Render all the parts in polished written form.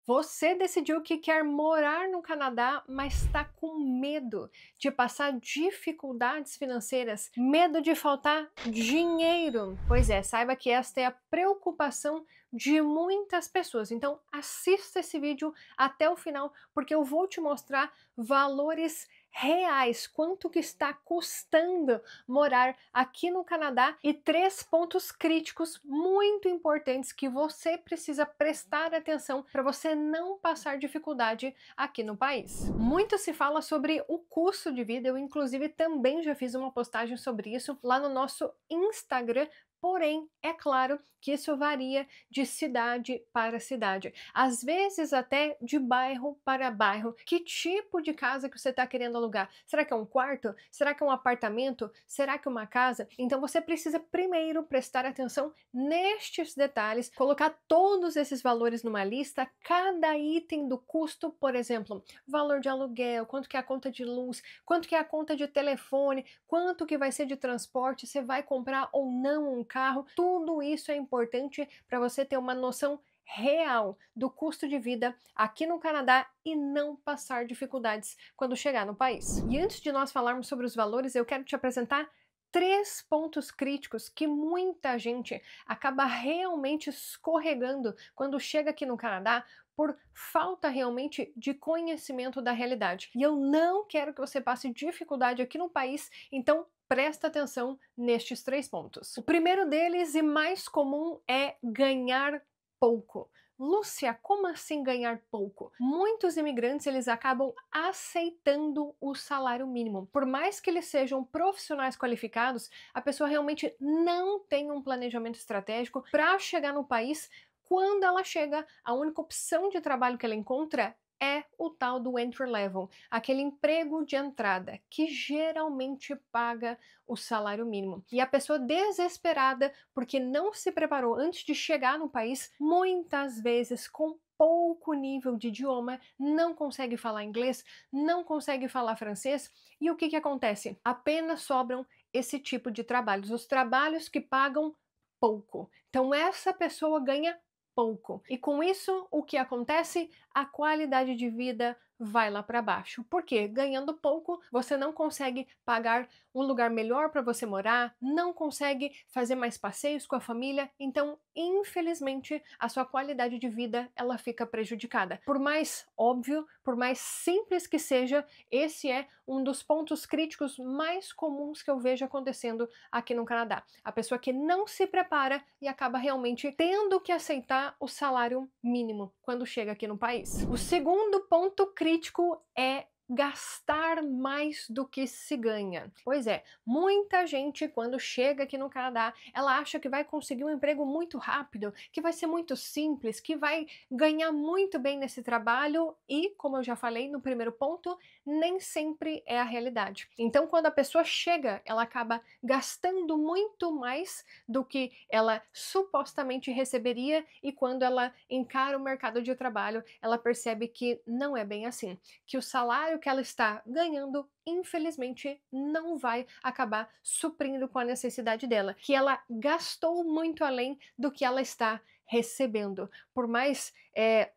Você decidiu que quer morar no Canadá, mas está com medo de passar dificuldades financeiras, medo de faltar dinheiro. Pois é, saiba que esta é a preocupação de muitas pessoas. Então, assista esse vídeo até o final, porque eu vou te mostrar valores reais, quanto que está custando morar aqui no Canadá e 3 pontos críticos muito importantes que você precisa prestar atenção para você não passar dificuldade aqui no país. Muito se fala sobre o custo de vida, eu inclusive também já fiz uma postagem sobre isso lá no nosso Instagram. Porém, é claro que isso varia de cidade para cidade, às vezes até de bairro para bairro. Que tipo de casa que você está querendo alugar? Será que é um quarto? Será que é um apartamento? Será que é uma casa? Então você precisa primeiro prestar atenção nestes detalhes, colocar todos esses valores numa lista, cada item do custo, por exemplo, valor de aluguel, quanto que é a conta de luz, quanto que é a conta de telefone, quanto que vai ser de transporte, você vai comprar ou não um carro. Tudo isso é importante para você ter uma noção real do custo de vida aqui no Canadá e não passar dificuldades quando chegar no país. E antes de nós falarmos sobre os valores, eu quero te apresentar 3 pontos críticos que muita gente acaba realmente escorregando quando chega aqui no Canadá por falta realmente de conhecimento da realidade. E eu não quero que você passe dificuldade aqui no país, então presta atenção nestes 3 pontos. O primeiro deles e mais comum é ganhar pouco. Lúcia, como assim ganhar pouco? Muitos imigrantes eles acabam aceitando o salário mínimo. Por mais que eles sejam profissionais qualificados, a pessoa realmente não tem um planejamento estratégico para chegar no país. Quando ela chega, a única opção de trabalho que ela encontra é o tal do entry level, aquele emprego de entrada que geralmente paga o salário mínimo. E a pessoa desesperada porque não se preparou antes de chegar no país, muitas vezes com pouco nível de idioma, não consegue falar inglês, não consegue falar francês, e o que acontece? Apenas sobram esse tipo de trabalhos, os trabalhos que pagam pouco. Então essa pessoa ganha pouco. E com isso, o que acontece? A qualidade de vida vai lá para baixo. Por quê? Ganhando pouco, você não consegue pagar um lugar melhor para você morar, não consegue fazer mais passeios com a família, então, infelizmente, a sua qualidade de vida ela fica prejudicada. Por mais óbvio, por mais simples que seja, esse é um dos pontos críticos mais comuns que eu vejo acontecendo aqui no Canadá. A pessoa que não se prepara e acaba realmente tendo que aceitar o salário mínimo quando chega aqui no país. O segundo ponto crítico é gastar mais do que se ganha. Pois é, muita gente quando chega aqui no Canadá, ela acha que vai conseguir um emprego muito rápido, que vai ser muito simples, que vai ganhar muito bem nesse trabalho e, como eu já falei no primeiro ponto, nem sempre é a realidade. Então, quando a pessoa chega, ela acaba gastando muito mais do que ela supostamente receberia e quando ela encara o mercado de trabalho, ela percebe que não é bem assim, que o salário que ela está ganhando infelizmente não vai acabar suprindo com a necessidade dela, que ela gastou muito além do que ela está recebendo. Por mais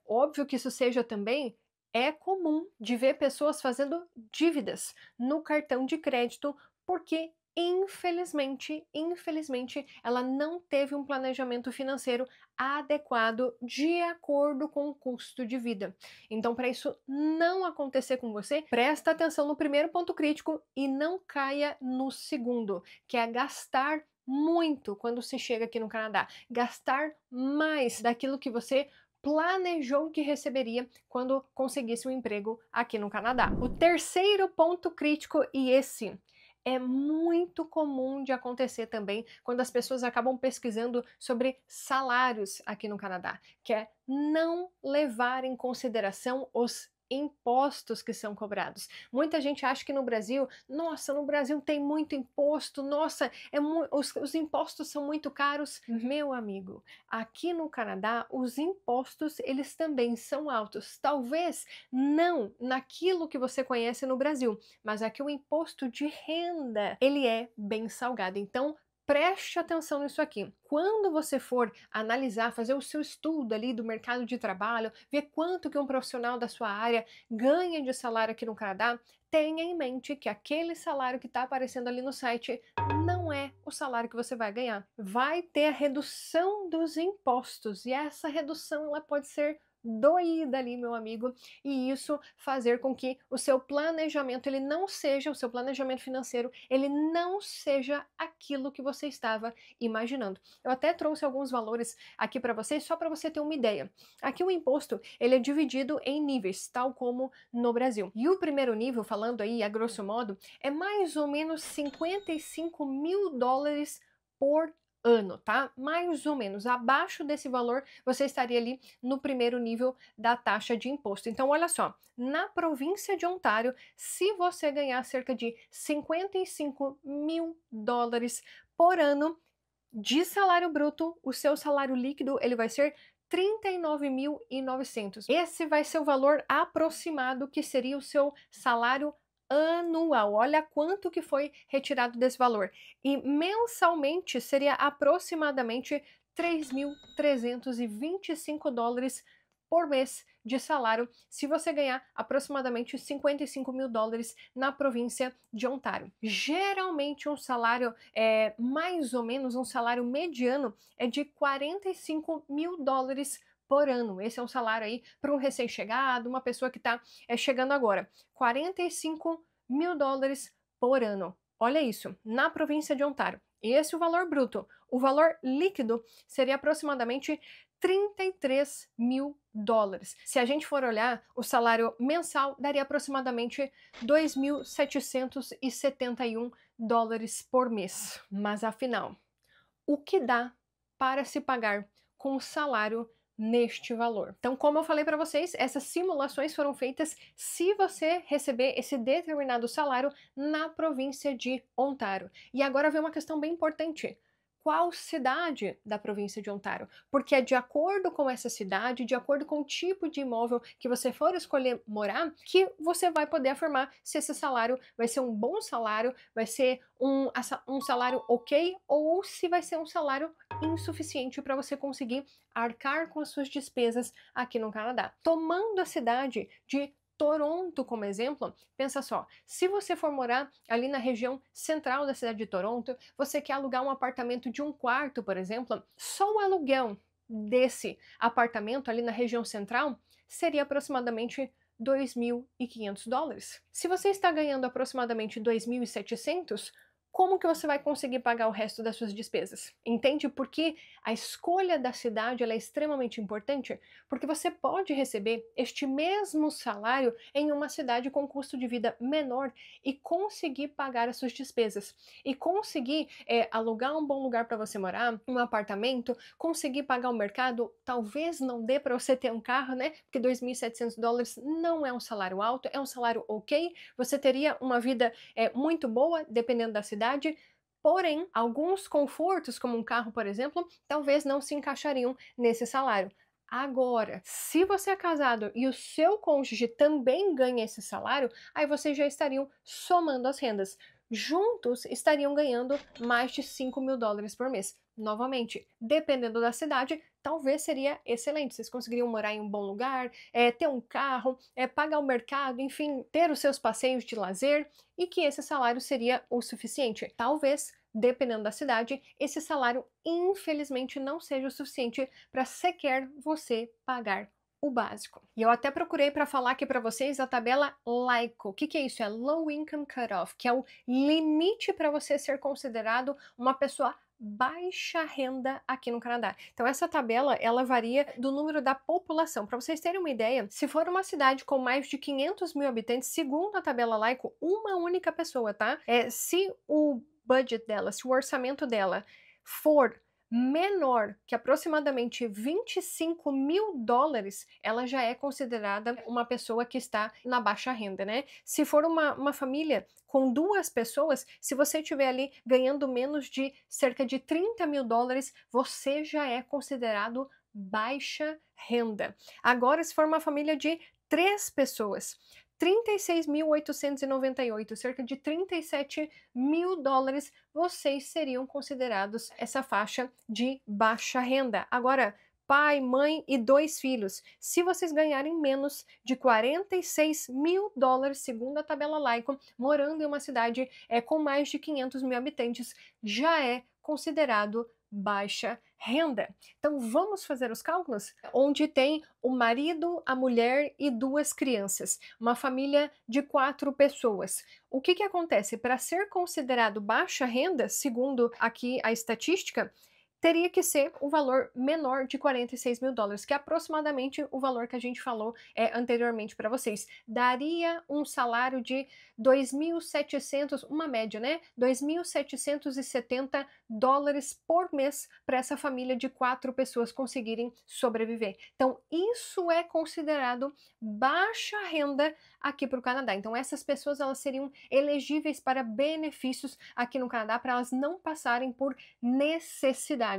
óbvio que isso seja também, é comum de ver pessoas fazendo dívidas no cartão de crédito porque infelizmente, ela não teve um planejamento financeiro adequado de acordo com o custo de vida. Então, para isso não acontecer com você, presta atenção no primeiro ponto crítico e não caia no segundo, que é gastar muito quando se chega aqui no Canadá. Gastar mais daquilo que você planejou que receberia quando conseguisse um emprego aqui no Canadá. O terceiro ponto crítico, e esse é muito comum de acontecer também quando as pessoas acabam pesquisando sobre salários aqui no Canadá, que é não levar em consideração os impostos que são cobrados. Muita gente acha que no Brasil, nossa, no Brasil tem muito imposto, nossa, os impostos são muito caros. Meu amigo, aqui no Canadá, os impostos, eles também são altos. Talvez não naquilo que você conhece no Brasil, mas aqui o imposto de renda, ele é bem salgado. Então, preste atenção nisso aqui. Quando você for analisar, fazer o seu estudo ali do mercado de trabalho, ver quanto que um profissional da sua área ganha de salário aqui no Canadá, tenha em mente que aquele salário que está aparecendo ali no site não é o salário que você vai ganhar. Vai ter a redução dos impostos e essa redução ela pode ser doída ali, meu amigo, e isso fazer com que o seu planejamento ele não seja, o seu planejamento financeiro, ele não seja aquilo que você estava imaginando. Eu até trouxe alguns valores aqui para vocês, só para você ter uma ideia. Aqui o imposto, ele é dividido em níveis, tal como no Brasil. E o primeiro nível, falando aí a grosso modo, é mais ou menos 55 mil dólares por ano, tá? Mais ou menos. Abaixo desse valor, você estaria ali no primeiro nível da taxa de imposto. Então, olha só, na província de Ontário, se você ganhar cerca de 55 mil dólares por ano de salário bruto, o seu salário líquido ele vai ser 39.900. Esse vai ser o valor aproximado que seria o seu salário anual. Olha quanto que foi retirado desse valor. E mensalmente seria aproximadamente 3.325 dólares por mês de salário, se você ganhar aproximadamente 55 mil dólares na província de Ontário. Geralmente um salário, mais ou menos um salário mediano, é de 45 mil dólares por ano. Esse é um salário aí para um recém-chegado, uma pessoa que está chegando agora. 45 mil dólares por ano. Olha isso, na província de Ontário. Esse é o valor bruto. O valor líquido seria aproximadamente 33 mil dólares. Se a gente for olhar, o salário mensal daria aproximadamente 2.771 dólares por mês. Mas afinal, o que dá para se pagar com o salário neste valor? Então, como eu falei para vocês, essas simulações foram feitas se você receber esse determinado salário na província de Ontário. E agora vem uma questão bem importante. Qual cidade da província de Ontário? Porque é de acordo com essa cidade, de acordo com o tipo de imóvel que você for escolher morar, que você vai poder afirmar se esse salário vai ser um bom salário, vai ser um salário ok, ou se vai ser um salário insuficiente para você conseguir arcar com as suas despesas aqui no Canadá. Tomando a cidade de Toronto como exemplo, pensa só, se você for morar ali na região central da cidade de Toronto, você quer alugar um apartamento de um quarto, por exemplo, só o aluguel desse apartamento ali na região central seria aproximadamente 2.500 dólares. Se você está ganhando aproximadamente 2.700, como que você vai conseguir pagar o resto das suas despesas? Entende por que a escolha da cidade ela é extremamente importante? Porque você pode receber este mesmo salário em uma cidade com custo de vida menor e conseguir pagar as suas despesas. E conseguir alugar um bom lugar para você morar, um apartamento, conseguir pagar o mercado, talvez não dê para você ter um carro, né? Porque 2.700 dólares não é um salário alto, é um salário ok. Você teria uma vida muito boa, dependendo da cidade, porém, alguns confortos, como um carro, por exemplo, talvez não se encaixariam nesse salário. Agora, se você é casado e o seu cônjuge também ganha esse salário, aí vocês já estariam somando as rendas. Juntos estariam ganhando mais de 5 mil dólares por mês. Novamente, dependendo da cidade, talvez seria excelente. Vocês conseguiriam morar em um bom lugar, ter um carro, pagar o mercado, enfim, ter os seus passeios de lazer e que esse salário seria o suficiente. Talvez, dependendo da cidade, esse salário infelizmente não seja o suficiente para sequer você pagar o básico. E eu até procurei para falar aqui para vocês a tabela LICO. O que é isso? É Low Income Cutoff, que é o limite para você ser considerado uma pessoa baixa renda aqui no Canadá. Então essa tabela, ela varia do número da população. Para vocês terem uma ideia, se for uma cidade com mais de 500 mil habitantes, segundo a tabela LICO, uma única pessoa, tá? Se o budget dela, se o orçamento dela for menor que aproximadamente 25 mil dólares, ela já é considerada uma pessoa que está na baixa renda, né? Se for uma família com duas pessoas, se você estiver ali ganhando menos de cerca de 30 mil dólares, você já é considerado baixa renda. Agora, se for uma família de 3 pessoas, 36.898, cerca de 37 mil dólares, vocês seriam considerados essa faixa de baixa renda. Agora, pai, mãe e 2 filhos. Se vocês ganharem menos de 46 mil dólares, segundo a tabela Laicon, morando em uma cidade com mais de 500 mil habitantes, já é considerado baixa renda. Então vamos fazer os cálculos? Onde tem o marido, a mulher e 2 crianças, uma família de 4 pessoas. O que acontece? Para ser considerado baixa renda, segundo aqui a estatística, teria que ser o valor menor de 46 mil dólares, que é aproximadamente o valor que a gente falou anteriormente para vocês. Daria um salário de 2.700, uma média, né? 2.770 dólares por mês para essa família de 4 pessoas conseguirem sobreviver. Então, isso é considerado baixa renda aqui para o Canadá. Então, essas pessoas elas seriam elegíveis para benefícios aqui no Canadá, para elas não passarem por necessidades.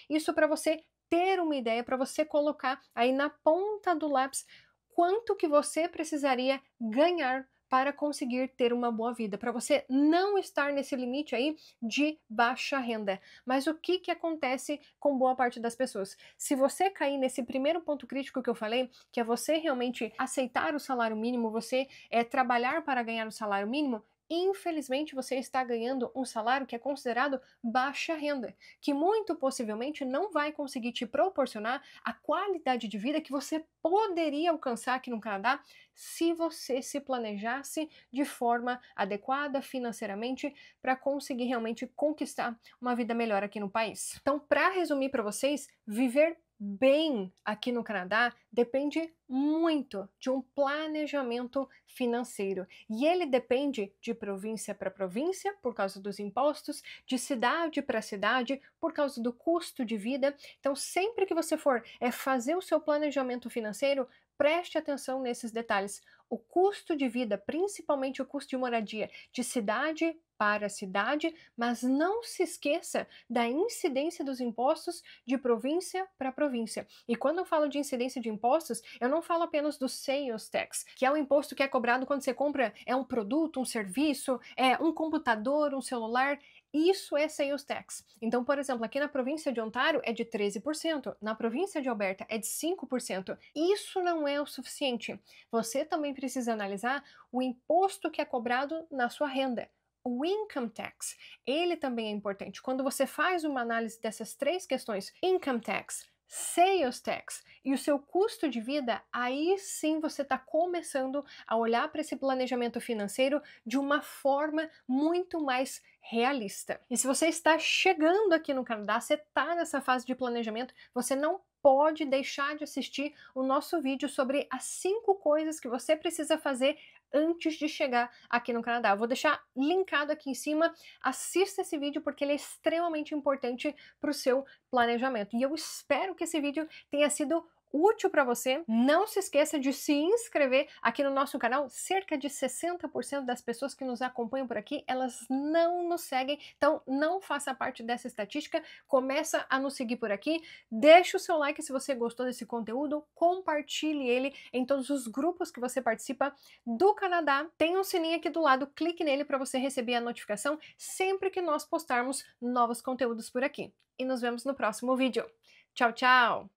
Isso para você ter uma ideia, para você colocar aí na ponta do lápis quanto que você precisaria ganhar para conseguir ter uma boa vida, para você não estar nesse limite aí de baixa renda. Mas o que acontece com boa parte das pessoas? Se você cair nesse primeiro ponto crítico que eu falei, que é você realmente aceitar o salário mínimo, você trabalhar para ganhar o salário mínimo, infelizmente você está ganhando um salário que é considerado baixa renda, que muito possivelmente não vai conseguir te proporcionar a qualidade de vida que você poderia alcançar aqui no Canadá se você se planejasse de forma adequada financeiramente para conseguir realmente conquistar uma vida melhor aqui no país. Então, para resumir para vocês, viver bem aqui no Canadá depende muito de um planejamento financeiro. E ele depende de província para província, por causa dos impostos, de cidade para cidade, por causa do custo de vida. Então, sempre que você for fazer o seu planejamento financeiro, preste atenção nesses detalhes. O custo de vida, principalmente o custo de moradia, de cidade para cidade, mas não se esqueça da incidência dos impostos de província para província. E quando eu falo de incidência de impostos, eu não falo apenas do sales tax, que é o imposto que é cobrado quando você compra um produto, um serviço, um computador, um celular. Isso é sales tax. Então, por exemplo, aqui na província de Ontário é de 13%, na província de Alberta é de 5%. Isso não é o suficiente. Você também precisa analisar o imposto que é cobrado na sua renda. O income tax, ele também é importante. Quando você faz uma análise dessas 3 questões, income tax, sales tax e o seu custo de vida, aí sim você está começando a olhar para esse planejamento financeiro de uma forma muito mais realista. E se você está chegando aqui no Canadá, você está nessa fase de planejamento, você não pode deixar de assistir o nosso vídeo sobre as 5 coisas que você precisa fazer antes de chegar aqui no Canadá. Eu vou deixar linkado aqui em cima, assista esse vídeo porque ele é extremamente importante para o seu planejamento. E eu espero que esse vídeo tenha sido útil para você. Não se esqueça de se inscrever aqui no nosso canal. Cerca de 60% das pessoas que nos acompanham por aqui, elas não nos seguem, então não faça parte dessa estatística. Começa a nos seguir por aqui, deixa o seu like se você gostou desse conteúdo, compartilhe ele em todos os grupos que você participa do Canadá. Tem um sininho aqui do lado, clique nele para você receber a notificação sempre que nós postarmos novos conteúdos por aqui. E nos vemos no próximo vídeo. Tchau, tchau!